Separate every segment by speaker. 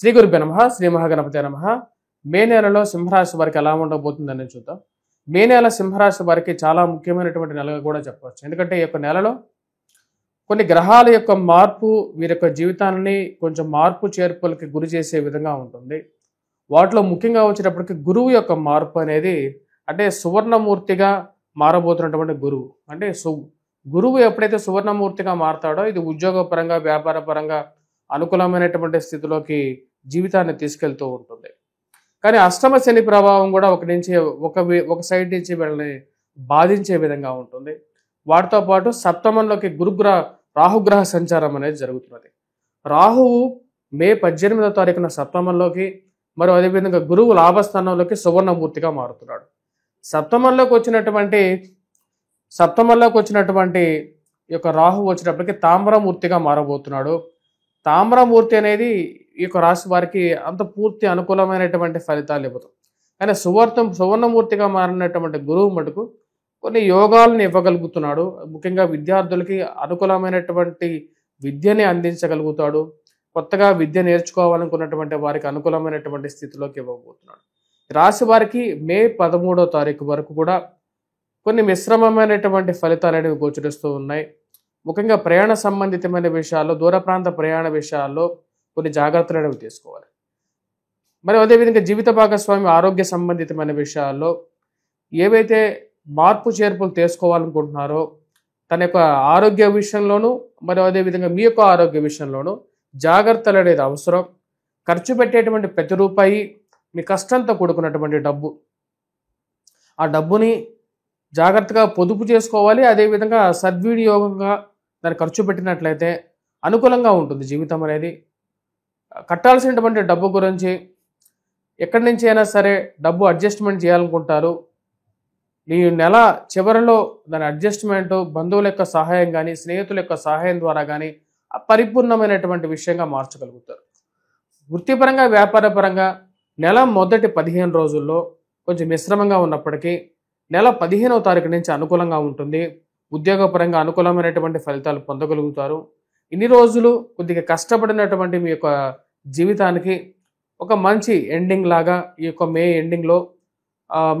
Speaker 1: శ్రీ గురుభ్యో నమః. శ్రీ మహాగణపతే నమః. మే నెలలో సింహరాశి వారికి ఎలా ఉండబోతుందని చూద్దాం. మే నెల సింహరాశి వారికి చాలా ముఖ్యమైనటువంటి నెలగా కూడా చెప్పవచ్చు. ఎందుకంటే ఈ యొక్క నెలలో కొన్ని గ్రహాల యొక్క మార్పు వీరి యొక్క జీవితాన్ని కొంచెం మార్పు చేర్పులకి గురి చేసే విధంగా ఉంటుంది. వాటిలో ముఖ్యంగా వచ్చేటప్పటికి గురువు యొక్క మార్పు అనేది, అంటే సువర్ణమూర్తిగా మారబోతున్నటువంటి గురువు. అంటే గురువు ఎప్పుడైతే సువర్ణమూర్తిగా మారతాడో ఇది ఉద్యోగపరంగా, వ్యాపార పరంగా అనుకూలమైనటువంటి స్థితిలోకి జీవితాన్ని తీసుకెళ్తూ ఉంటుంది. కానీ అష్టమ శని ప్రభావం కూడా ఒక సైడ్ నుంచి వీళ్ళని బాధించే విధంగా ఉంటుంది. వాటితో పాటు సప్తమంలోకి రాహుగ్రహ సంచారం అనేది జరుగుతున్నది. రాహువు మే 18వ తారీఖున సప్తమంలోకి, మరియు అదేవిధంగా గురువు లాభస్థానంలోకి సువర్ణమూర్తిగా మారుతున్నాడు. సప్తమంలోకి వచ్చినటువంటి ఈ యొక్క రాహువు వచ్చినప్పటికీ తామ్రమూర్తిగా మారబోతున్నాడు. తామ్రమూర్తి అనేది ఈ యొక్క రాశి వారికి అంత పూర్తి అనుకూలమైనటువంటి ఫలితాలు ఇవ్వదు. కానీ సువర్ణమూర్తిగా మారినటువంటి గురువు మటుకు కొన్ని యోగాలను ఇవ్వగలుగుతున్నాడు. ముఖ్యంగా విద్యార్థులకి అనుకూలమైనటువంటి విద్యని అందించగలుగుతాడు. కొత్తగా విద్య నేర్చుకోవాలనుకున్నటువంటి వారికి అనుకూలమైనటువంటి స్థితిలోకి ఇవ్వబోతున్నాడు. రాశి వారికి మే 13వ తారీఖు వరకు కూడా కొన్ని మిశ్రమమైనటువంటి ఫలితాలు అనేవి గోచరిస్తూ ఉన్నాయి. ముఖ్యంగా ప్రయాణ సంబంధితమైన విషయాల్లో, దూర ప్రాంత ప్రయాణ విషయాల్లో కొన్ని జాగ్రత్తలు అనేవి తీసుకోవాలి. మరి అదేవిధంగా జీవిత భాగస్వామి ఆరోగ్య సంబంధితమైన విషయాల్లో ఏవైతే మార్పు చేర్పులు తీసుకోవాలనుకుంటున్నారో తన యొక్క ఆరోగ్య విషయంలోనూ, మరియు అదేవిధంగా మీ యొక్క ఆరోగ్య విషయంలోనూ జాగ్రత్తలు అనేది అవసరం. ఖర్చు పెట్టేటువంటి ప్రతి రూపాయి మీ కష్టంతో కూడుకున్నటువంటి డబ్బు. ఆ డబ్బుని జాగ్రత్తగా పొదుపు చేసుకోవాలి. అదేవిధంగా సద్వినియోగంగా దాన్ని ఖర్చు పెట్టినట్లయితే అనుకూలంగా ఉంటుంది జీవితం అనేది. కట్టాల్సినటువంటి డబ్బు గురించి ఎక్కడి నుంచి అయినా సరే డబ్బు అడ్జస్ట్మెంట్ చేయాలనుకుంటారు. ఈ నెల చివరిలో దాని అడ్జస్ట్మెంట్ బంధువుల యొక్క సహాయం కానీ, స్నేహితుల యొక్క సహాయం ద్వారా కానీ పరిపూర్ణమైనటువంటి విషయంగా మార్చగలుగుతారు. వృత్తిపరంగా, వ్యాపారపరంగా నెల మొదటి 15 రోజుల్లో కొంచెం మిశ్రమంగా ఉన్నప్పటికీ నెల 15వ తారీఖు నుంచి అనుకూలంగా ఉంటుంది. ఉద్యోగపరంగా అనుకూలమైనటువంటి ఫలితాలు పొందగలుగుతారు. ఇన్ని రోజులు కొద్దిగా కష్టపడినటువంటి మీ యొక్క జీవితానికి ఒక మంచి ఎండింగ్ లాగా ఈ యొక్క మే ఎండింగ్లో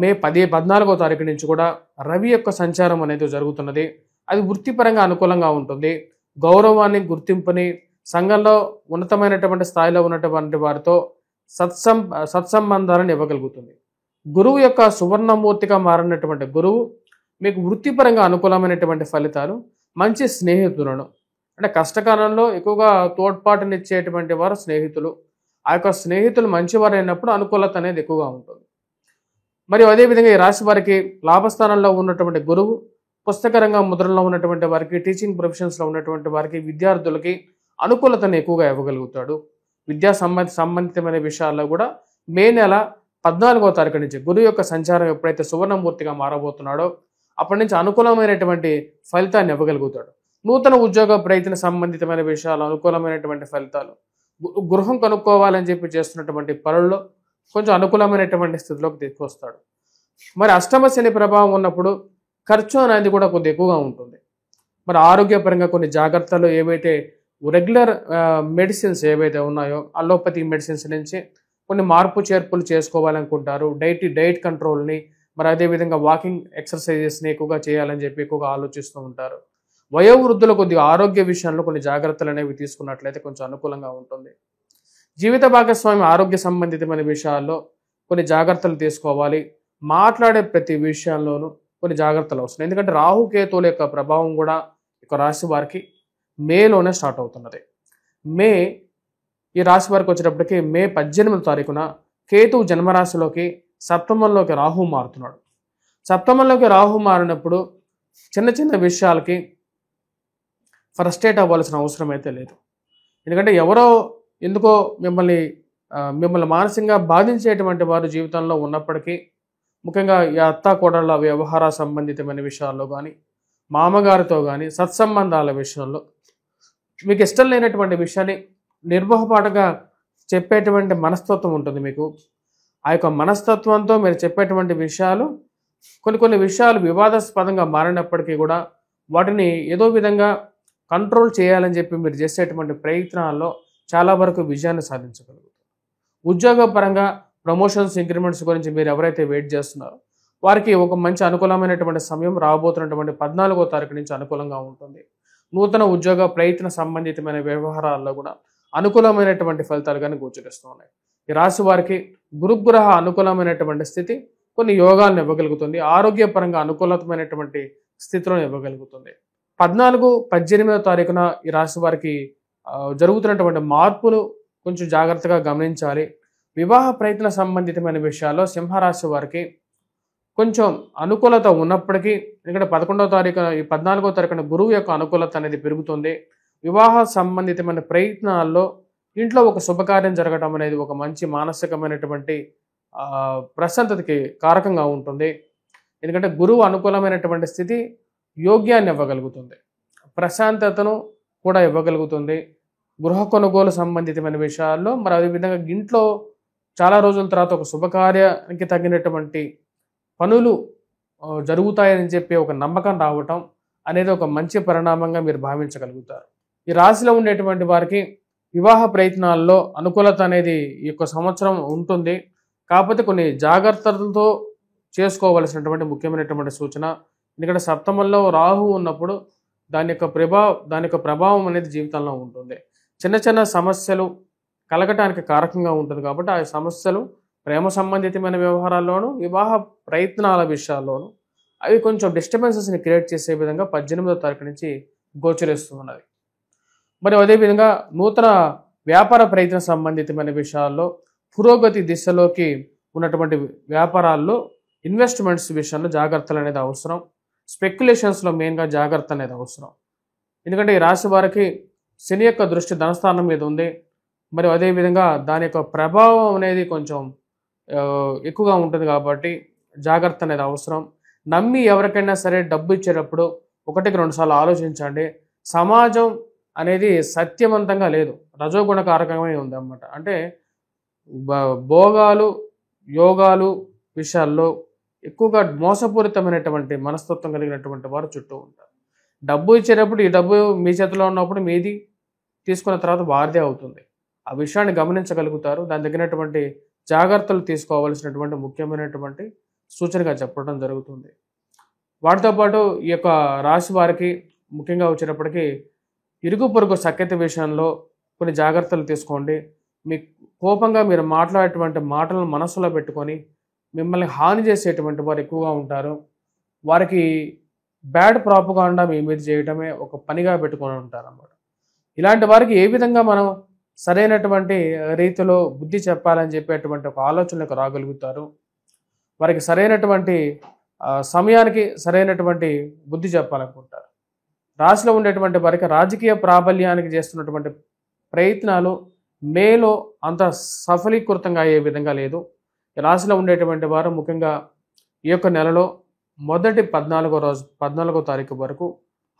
Speaker 1: మే 14వ తారీఖు నుంచి కూడా రవి యొక్క సంచారం అనేది జరుగుతున్నది. అది వృత్తిపరంగా అనుకూలంగా ఉంటుంది. గౌరవాన్ని, గుర్తింపుని, సంఘంలో ఉన్నతమైనటువంటి స్థాయిలో ఉన్నటువంటి వారితో సత్సంబంధాలను ఇవ్వగలుగుతుంది. గురువు యొక్క సువర్ణమూర్తిగా మారినటువంటి గురువు మీకు వృత్తిపరంగా అనుకూలమైనటువంటి ఫలితాలు, మంచి స్నేహితులను, అంటే కష్టకాలంలో ఎక్కువగా తోడ్పాటునిచ్చేటువంటి వారు స్నేహితులు. ఆ యొక్క స్నేహితులు మంచివారు అయినప్పుడు అనుకూలత అనేది ఎక్కువగా ఉంటుంది. మరియు అదేవిధంగా ఈ రాశి వారికి లాభస్థానంలో ఉన్నటువంటి గురువు పుస్తకరంగ ముద్రలో ఉన్నటువంటి వారికి, టీచింగ్ ప్రొఫెషన్స్లో ఉన్నటువంటి వారికి, విద్యార్థులకి అనుకూలతను ఎక్కువగా ఇవ్వగలుగుతాడు. విద్యా సంబంధితమైన విషయాల్లో కూడా మే నెల 14వ తారీఖు నుంచి గురువు యొక్క సంచారం ఎప్పుడైతే సువర్ణమూర్తిగా మారబోతున్నాడో అప్పటి నుంచి అనుకూలమైనటువంటి ఫలితాన్ని ఇవ్వగలుగుతాడు. నూతన ఉద్యోగ ప్రయత్న సంబంధితమైన విషయాలు అనుకూలమైనటువంటి ఫలితాలు, గృహం కొనుక్కోవాలని చెప్పి చేస్తున్నటువంటి పనుల్లో కొంచెం అనుకూలమైనటువంటి స్థితిలోకి తీసుకొస్తాడు. మరి అష్టమ శని ప్రభావం ఉన్నప్పుడు ఖర్చు అనేది కూడా కొద్దిగా ఎక్కువగా ఉంటుంది. మరి ఆరోగ్యపరంగా కొన్ని జాగ్రత్తలు, ఏవైతే రెగ్యులర్ మెడిసిన్స్ ఏవైతే ఉన్నాయో అలోపతి మెడిసిన్స్ నుంచి కొన్ని మార్పు చేర్పులు చేసుకోవాలనుకుంటారు. డైట్ కంట్రోల్ని, మరి అదేవిధంగా వాకింగ్ ఎక్సర్సైజెస్ని ఎక్కువగా చేయాలని చెప్పి ఎక్కువగా ఆలోచిస్తూ ఉంటారు. వయోవృద్ధులు కొద్దిగా ఆరోగ్య విషయంలో కొన్ని జాగ్రత్తలు అనేవి తీసుకున్నట్లయితే కొంచెం అనుకూలంగా ఉంటుంది. జీవిత భాగస్వామి ఆరోగ్య సంబంధితమైన విషయాల్లో కొన్ని జాగ్రత్తలు తీసుకోవాలి. మాట్లాడే ప్రతి విషయంలోనూ కొన్ని జాగ్రత్తలు అవసరం. ఎందుకంటే రాహుకేతువుల యొక్క ప్రభావం కూడా ఇక రాశి వారికి మేలోనే స్టార్ట్ అవుతున్నది. ఈ రాశి వారికి వచ్చేటప్పటికి మే 18వ తారీఖున కేతువు జన్మరాశిలోకి సప్తమంలోకి రాహు మారుతున్నాడు. సప్తమంలోకి రాహు మారినప్పుడు చిన్న చిన్న విషయాలకి ఫ్రస్ట్రేట్ అవ్వాల్సిన అవసరం అయితే లేదు. ఎందుకంటే ఎవరో ఎందుకో మిమ్మల్ని మానసికంగా బాధించేటువంటి వారు జీవితంలో ఉన్నప్పటికీ, ముఖ్యంగా ఈ అత్తాకోడళ్ళ వ్యవహార సంబంధితమైన విషయాల్లో కానీ, మామగారితో కానీ సత్సంబంధాల విషయంలో మీకు ఇష్టం లేనటువంటి విషయాన్ని నిర్మోహపాటుగా చెప్పేటువంటి మనస్తత్వం ఉంటుంది మీకు. ఆ యొక్క మనస్తత్వంతో మీరు చెప్పేటువంటి విషయాలు కొన్ని విషయాలు వివాదాస్పదంగా మారినప్పటికీ కూడా వాటిని ఏదో విధంగా కంట్రోల్ చేయాలని చెప్పి మీరు చేసేటువంటి ప్రయత్నాల్లో చాలా వరకు విజయాన్ని సాధించగలుగుతారు. ఉద్యోగపరంగా ప్రమోషన్స్, ఇంక్రిమెంట్స్ గురించి మీరు ఎవరైతే వెయిట్ చేస్తున్నారో వారికి ఒక మంచి అనుకూలమైనటువంటి సమయం రాబోతున్నటువంటి 14వ తారీఖు నుంచి అనుకూలంగా ఉంటుంది. నూతన ఉద్యోగ ప్రయత్న సంబంధితమైన వ్యవహారాల్లో కూడా అనుకూలమైనటువంటి ఫలితాలు కానీ గోచరిస్తూ ఉన్నాయి. ఈ రాశి వారికి గురుగ్రహ అనుకూలమైనటువంటి స్థితి కొన్ని యోగాలను ఇవ్వగలుగుతుంది. ఆరోగ్యపరంగా అనుకూలమైనటువంటి స్థితిలో ఇవ్వగలుగుతుంది. 14, 18వ తారీఖున ఈ రాశి వారికి జరుగుతున్నటువంటి మార్పులు కొంచెం జాగ్రత్తగా గమనించాలి. వివాహ ప్రయత్న సంబంధితమైన విషయాల్లో సింహరాశి వారికి కొంచెం అనుకూలత ఉన్నప్పటికీ, ఎందుకంటే 11వ తారీఖున ఈ 14వ తారీఖున గురువు యొక్క అనుకూలత అనేది పెరుగుతుంది. వివాహ సంబంధితమైన ప్రయత్నాల్లో ఇంట్లో ఒక శుభకార్యం జరగడం అనేది ఒక మంచి మానసికమైనటువంటి ప్రశాంతతకి కారకంగా ఉంటుంది. ఎందుకంటే గురువు అనుకూలమైనటువంటి స్థితి యోగ్యాన్ని ఇవ్వగలుగుతుంది, ప్రశాంతతను కూడా ఇవ్వగలుగుతుంది. గృహ కొనుగోలు సంబంధితమైన విషయాల్లో మరి అదేవిధంగా ఇంట్లో చాలా రోజుల తర్వాత ఒక శుభకార్యానికి తగినటువంటి పనులు జరుగుతాయని చెప్పి ఒక నమ్మకం రావటం అనేది ఒక మంచి పరిణామంగా మీరు భావించగలుగుతారు. ఈ రాశిలో ఉండేటువంటి వారికి వివాహ ప్రయత్నాల్లో అనుకూలత అనేది ఈ యొక్క సంవత్సరం ఉంటుంది. కాకపోతే కొన్ని జాగ్రత్తలతో చేసుకోవలసినటువంటి ముఖ్యమైనటువంటి సూచన. ఎందుకంటే సప్తమంలో రాహు ఉన్నప్పుడు దాని యొక్క ప్రభావం అనేది జీవితంలో ఉంటుంది. చిన్న చిన్న సమస్యలు కలగటానికి కారకంగా ఉంటుంది. కాబట్టి ఆ సమస్యలు ప్రేమ సంబంధితమైన వ్యవహారాల్లోనూ, వివాహ ప్రయత్నాల విషయాల్లోనూ అవి కొంచెం డిస్టర్బెన్సెస్ని క్రియేట్ చేసే విధంగా 18వ తారీఖు నుంచి గోచరిస్తూ ఉన్నది. మరియు అదేవిధంగా నూతన వ్యాపార ప్రయత్న సంబంధితమైన విషయాల్లో పురోగతి దిశలోకి ఉన్నటువంటి వ్యాపారాల్లో ఇన్వెస్ట్మెంట్స్ విషయంలో జాగ్రత్తలు అనేది అవసరం. స్పెక్యులేషన్స్లో మెయిన్గా జాగ్రత్త అనేది అవసరం. ఎందుకంటే ఈ రాశి వారికి శని యొక్క దృష్టి ధనస్థానం మీద ఉంది. మరియు అదేవిధంగా దాని యొక్క ప్రభావం అనేది కొంచెం ఎక్కువగా ఉంటుంది. కాబట్టి జాగ్రత్త అనేది అవసరం. నమ్మి ఎవరికైనా సరే డబ్బు ఇచ్చేటప్పుడు 1-2 సార్లు ఆలోచించండి. సమాజం అనేది సత్యవంతంగా లేదు, రజోగుణ కారకమే ఉంది అన్నమాట. అంటే భోగాలు, యోగాలు విషయాల్లో ఎక్కువగా మోసపూరితమైనటువంటి మనస్తత్వం కలిగినటువంటి వారు చుట్టూ ఉంటారు. డబ్బు ఇచ్చేటప్పుడు ఈ డబ్బు మీ చేతిలో ఉన్నప్పుడు మీది, తీసుకున్న తర్వాత వారిదే అవుతుంది. ఆ విషయాన్ని గమనించగలుగుతారు. దాని తగినటువంటి జాగ్రత్తలు తీసుకోవాల్సినటువంటి ముఖ్యమైనటువంటి సూచనగా చెప్పడం జరుగుతుంది. వాటితో పాటు ఈ యొక్క రాశి వారికి ముఖ్యంగా వచ్చేటప్పటికీ ఇరుగు పొరుగు సఖ్యత విషయంలో కొన్ని జాగ్రత్తలు తీసుకోండి. మీ కోపంగా మీరు మాట్లాడేటువంటి మాటలను మనసులో పెట్టుకొని మిమ్మల్ని హాని చేసేటువంటి వారు ఎక్కువగా ఉంటారు. వారికి బ్యాడ్ ప్రాపగాండా మీ మీద చేయడమే ఒక పనిగా పెట్టుకొని ఉంటారు అన్నమాట. ఇలాంటి వారికి ఏ విధంగా మనం సరైనటువంటి రీతిలో బుద్ధి చెప్పాలని చెప్పేటువంటి ఒక ఆలోచనలకు రాగలుగుతారు. వారికి సరైనటువంటి సమయానికి సరైనటువంటి బుద్ధి చెప్పాలనుకుంటారు. రాశిలో ఉండేటువంటి వారికి రాజకీయ ప్రాబల్యానికి చేస్తున్నటువంటి ప్రయత్నాలు మేలో అంత సఫలీకృతంగా అయ్యే విధంగా లేదు. రాశిలో ఉండేటువంటి వారు ముఖ్యంగా ఈ యొక్క నెలలో మొదటి 14వ తారీఖు వరకు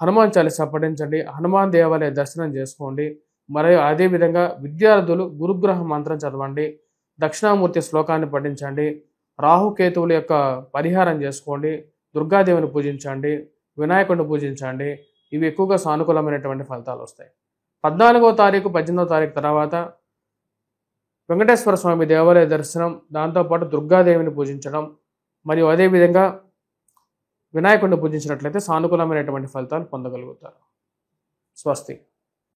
Speaker 1: హనుమాన్ చాలీసా పఠించండి. హనుమాన్ దేవాలయ దర్శనం చేసుకోండి. మరియు అదేవిధంగా విద్యార్థులు గురుగ్రహ మంత్రం చదవండి. దక్షిణామూర్తి శ్లోకాన్ని పఠించండి. రాహుకేతువుల యొక్క పరిహారం చేసుకోండి. దుర్గాదేవిని పూజించండి. వినాయకుడిని పూజించండి. ఇవి ఎక్కువగా సానుకూలమైనటువంటి ఫలితాలు వస్తాయి. 14వ తారీఖు, 18వ తారీఖు తర్వాత వెంకటేశ్వర స్వామి దేవాలయ దర్శనం, దాంతోపాటు దుర్గాదేవిని పూజించడం మరియు అదేవిధంగా వినాయకుడిని పూజించినట్లయితే సానుకూలమైనటువంటి ఫలితాలు పొందగలుగుతారు. స్వస్తి.